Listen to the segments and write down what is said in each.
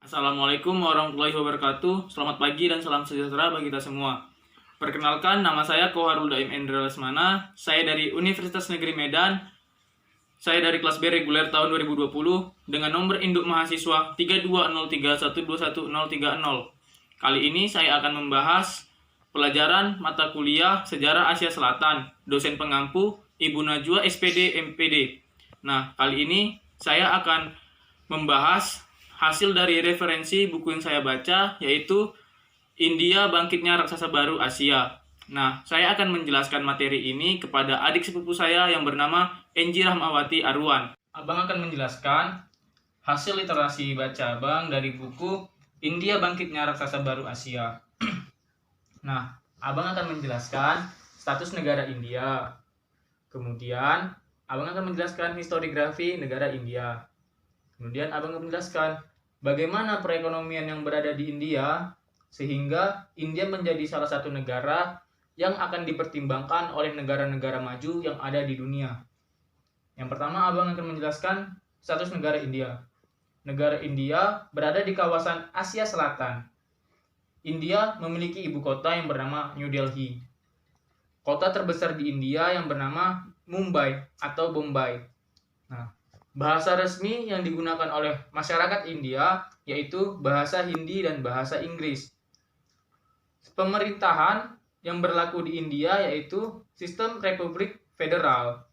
Assalamualaikum warahmatullahi wabarakatuh. Selamat pagi dan salam sejahtera bagi kita semua. Perkenalkan, nama saya Koharul Daim Endra Lesmana. Saya dari Universitas Negeri Medan. Saya dari kelas B reguler tahun 2020 dengan nomor induk mahasiswa 3203121030. Kali ini saya akan membahas pelajaran mata kuliah Sejarah Asia Selatan, dosen pengampu Ibu Najwa SPD MPD. Nah, kali ini saya akan membahas hasil dari referensi buku yang saya baca, yaitu India Bangkitnya Raksasa Baru Asia. Nah, saya akan menjelaskan materi ini kepada adik sepupu saya yang bernama Enji Rahmawati Arwan. Abang akan menjelaskan hasil literasi baca abang dari buku India Bangkitnya Raksasa Baru Asia. Nah, abang akan menjelaskan status negara India. Kemudian, abang akan menjelaskan historiografi negara India. Kemudian abang akan menjelaskan bagaimana perekonomian yang berada di India sehingga India menjadi salah satu negara yang akan dipertimbangkan oleh negara-negara maju yang ada di dunia. Yang pertama, abang akan menjelaskan status negara India. Negara India berada di kawasan Asia Selatan. India memiliki ibu kota yang bernama New Delhi. Kota terbesar di India yang bernama Mumbai atau Bombay. Nah, bahasa resmi yang digunakan oleh masyarakat India yaitu bahasa Hindi dan bahasa Inggris. Pemerintahan yang berlaku di India yaitu sistem Republik Federal.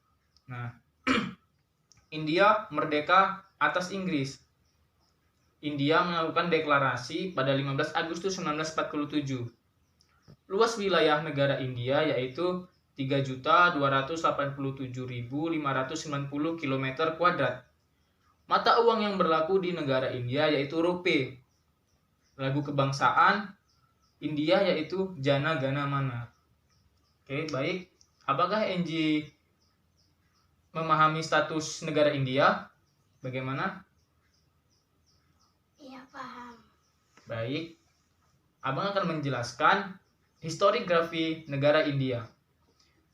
Nah, India merdeka atas Inggris. India melakukan deklarasi pada 15 Agustus 1947. Luas wilayah negara India yaitu 3.287.590 km². Mata uang yang berlaku di negara India yaitu rupee. Lagu kebangsaan India yaitu Jana Gana Mana. Oke, baik. Apakah Enji memahami status negara India? Bagaimana? Iya, paham. Baik. Abang akan menjelaskan historiografi negara India.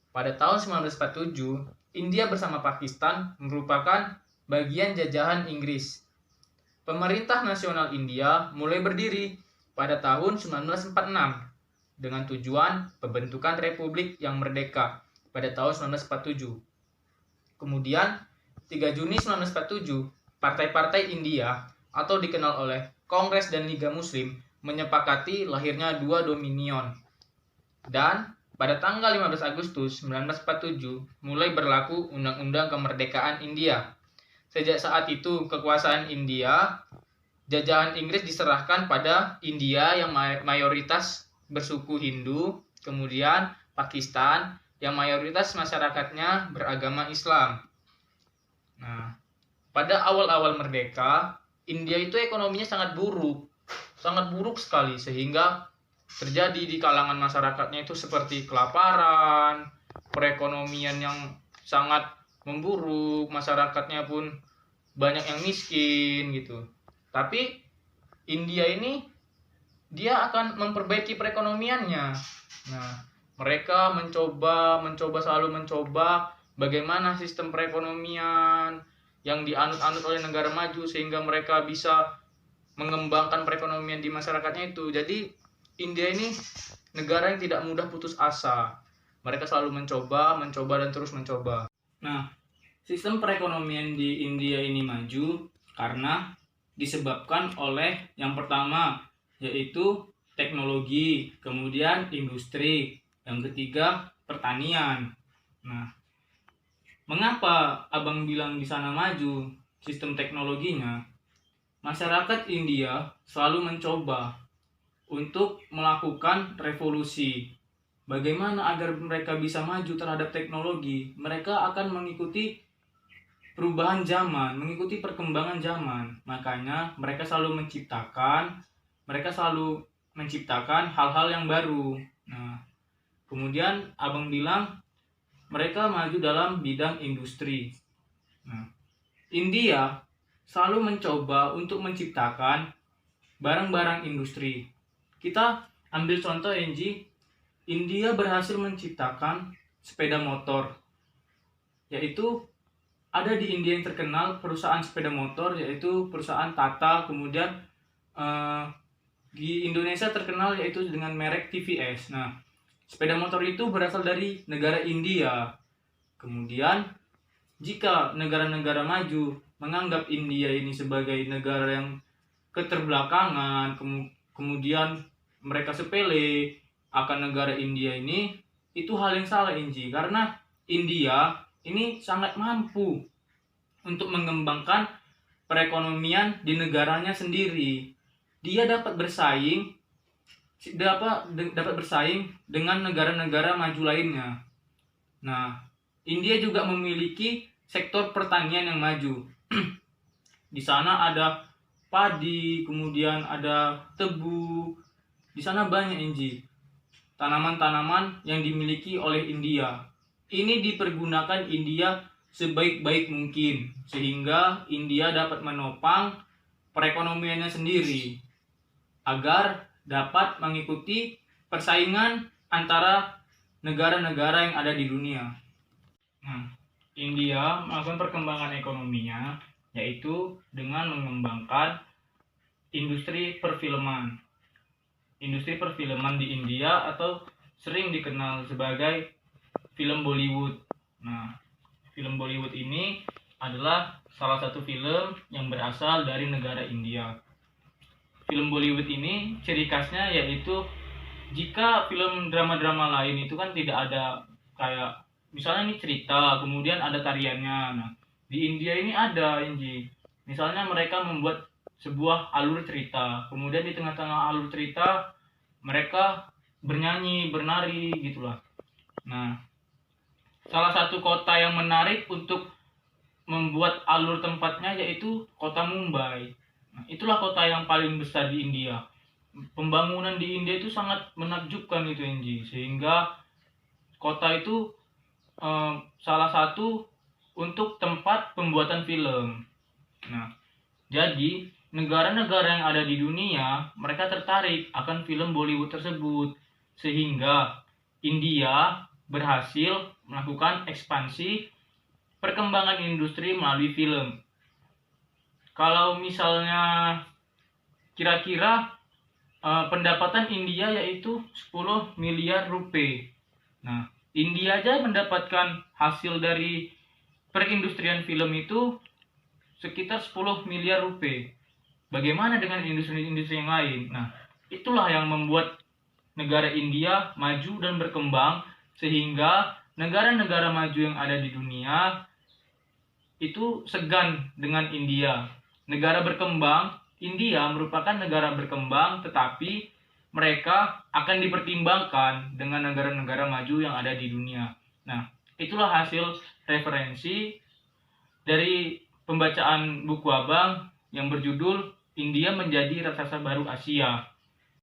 Pada tahun 1947, India bersama Pakistan merupakan bagian jajahan Inggris. Pemerintah nasional India mulai berdiri pada tahun 1946 dengan tujuan pembentukan republik yang merdeka pada tahun 1947. Kemudian, 3 Juni 1947, partai-partai India atau dikenal oleh Kongres dan Liga Muslim menyepakati lahirnya dua dominion. Dan pada tanggal 15 Agustus 1947 mulai berlaku Undang-Undang Kemerdekaan India. Sejak saat itu kekuasaan India, jajahan Inggris diserahkan pada India yang mayoritas bersuku Hindu, kemudian Pakistan yang mayoritas masyarakatnya beragama Islam. Nah, pada awal-awal merdeka, India itu ekonominya sangat buruk sekali sehingga terjadi di kalangan masyarakatnya itu seperti kelaparan, perekonomian yang sangat memburuk, masyarakatnya pun banyak yang miskin gitu. Tapi India ini dia akan memperbaiki perekonomiannya. Nah, mereka selalu mencoba bagaimana sistem perekonomian yang dianut-anut oleh negara maju sehingga mereka bisa mengembangkan perekonomian di masyarakatnya itu. Jadi India ini negara yang tidak mudah putus asa. Mereka selalu mencoba dan terus mencoba. Nah, sistem perekonomian di India ini maju karena disebabkan oleh yang pertama yaitu teknologi, kemudian industri, yang ketiga pertanian. Nah, mengapa abang bilang di sana maju sistem teknologinya? Masyarakat India selalu mencoba untuk melakukan revolusi. Bagaimana agar mereka bisa maju terhadap teknologi? Mereka akan mengikuti perubahan zaman, mengikuti perkembangan zaman. Makanya mereka selalu menciptakan hal-hal yang baru. Nah, kemudian abang bilang mereka maju dalam bidang industri. Nah, India selalu mencoba untuk menciptakan barang-barang industri. Kita ambil contoh Enji, India berhasil menciptakan sepeda motor. Yaitu ada di India yang terkenal perusahaan sepeda motor yaitu perusahaan Tata, kemudian di Indonesia terkenal yaitu dengan merek TVS. Nah, sepeda motor itu berasal dari negara India. Kemudian, jika negara-negara maju menganggap India ini sebagai negara yang keterbelakangan, kemudian mereka sepele akan negara India ini, itu hal yang salah, Inji. Karena India ini sangat mampu untuk mengembangkan perekonomian di negaranya sendiri. Dia dapat bersaing dengan negara-negara maju lainnya. Nah, India juga memiliki sektor pertanian yang maju. Di sana ada padi, kemudian ada tebu. Di sana banyak, Inji, tanaman-tanaman yang dimiliki oleh India. Ini dipergunakan India sebaik-baik mungkin, sehingga India dapat menopang perekonomiannya sendiri agar dapat mengikuti persaingan antara negara-negara yang ada di dunia. Nah, India melakukan perkembangan ekonominya yaitu dengan mengembangkan industri perfilman. Industri perfilman di India atau sering dikenal sebagai film Bollywood. Nah, film Bollywood ini adalah salah satu film yang berasal dari negara India. Film Bollywood ini ciri khasnya yaitu jika film drama-drama lain itu kan tidak ada kayak misalnya ini cerita, kemudian ada tariannya. Nah, di India ini ada, Inji. Misalnya mereka membuat sebuah alur cerita, kemudian di tengah-tengah alur cerita mereka bernyanyi, bernari gitulah. Nah, salah satu kota yang menarik untuk membuat alur tempatnya yaitu kota Mumbai. Nah, itulah kota yang paling besar di India. Pembangunan di India itu sangat menakjubkan itu, Inji, sehingga kota itu salah satu untuk tempat pembuatan film. Nah, jadi negara-negara yang ada di dunia mereka tertarik akan film Bollywood tersebut, sehingga India berhasil melakukan ekspansi perkembangan industri melalui film. Kalau misalnya kira-kira pendapatan India yaitu 10 miliar rupiah. Nah, India aja mendapatkan hasil dari perindustrian film itu sekitar 10 miliar rupiah. Bagaimana dengan industri-industri yang lain? Nah, itulah yang membuat negara India maju dan berkembang, sehingga negara-negara maju yang ada di dunia itu segan dengan India. Negara berkembang, India merupakan negara berkembang, tetapi mereka akan dipertimbangkan dengan negara-negara maju yang ada di dunia. Nah, itulah hasil referensi dari pembacaan buku Abang yang berjudul India Menjadi Raksasa Baru Asia.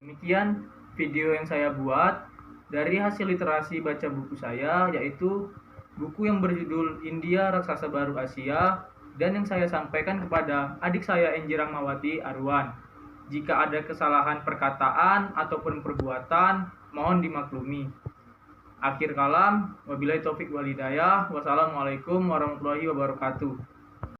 Demikian video yang saya buat dari hasil literasi baca buku saya, yaitu buku yang berjudul India Raksasa Baru Asia, dan yang saya sampaikan kepada adik saya Enji Rahmawati Arwan. Jika ada kesalahan perkataan ataupun perbuatan, mohon dimaklumi. Akhir kalam, wabillahi taufik wal hidayah. Wassalamualaikum warahmatullahi wabarakatuh.